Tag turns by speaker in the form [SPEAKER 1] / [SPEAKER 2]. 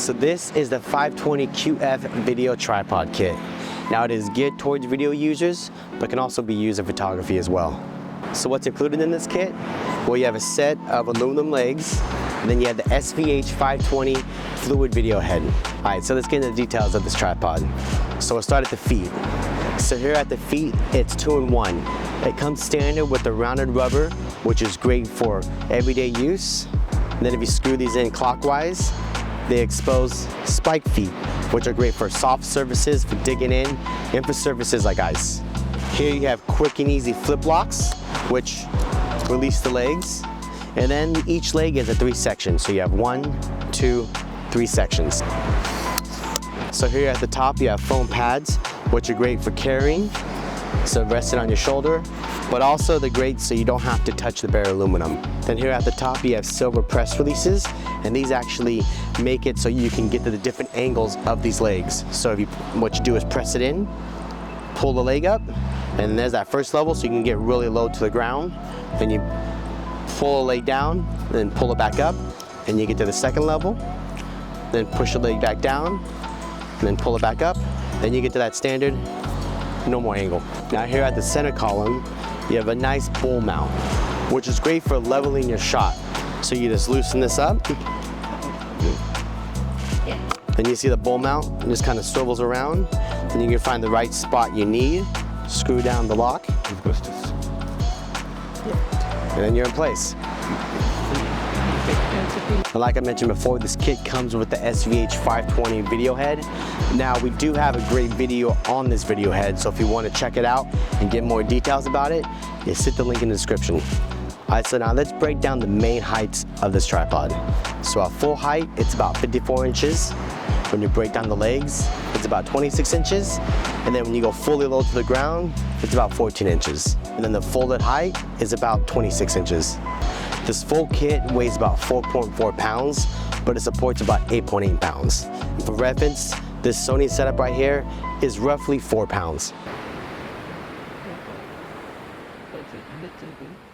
[SPEAKER 1] So this is the 520 QF video tripod kit. Now it is geared towards video users, but can also be used in photography as well. So what's included in this kit? Well, you have a set of aluminum legs, and then you have the SVH-520 Fluid Video Head. All right, so let's get into the details of this tripod. So we'll start at the feet. So here at the feet, it's 2-in-1. It comes standard with the rounded rubber, which is great for everyday use. And then if you screw these in clockwise, they expose spike feet, which are great for soft surfaces, for digging in, and for surfaces like ice. Here you have quick and easy flip locks, which release the legs. And then each leg is a 3 sections. So you have 1, 2, 3 sections. So here at the top, you have foam pads, which are great for carrying. So resting on your shoulder, but also they're great so you don't have to touch the bare aluminum. Then here at the top, you have silver press releases, and these actually make it so you can get to the different angles of these legs. So what you do is press it in, pull the leg up, and there's that first level so you can get really low to the ground. Then you pull the leg down, then pull it back up, and you get to the second level. Then push the leg back down, and then pull it back up. Then you get to that standard, no more angle. Now here at the center column, you have a nice bowl mount, which is great for leveling your shot. So you just loosen this up. Then you see the bowl mount, it just kind of swivels around. And you can find the right spot you need, screw down the lock, and then you're in place. And like I mentioned before, this kit comes with the SVH-520 video head. Now we do have a great video on this video head, so if you want to check it out and get more details about it, just hit the link in the description. All right, so now let's break down the main heights of this tripod. So at full height, it's about 54 inches. When you break down the legs, it's about 26 inches. And then when you go fully low to the ground, it's about 14 inches. And then the folded height is about 26 inches. This full kit weighs about 4.4 pounds, but it supports about 8.8 pounds. And for reference, this Sony setup right here is roughly 4 pounds.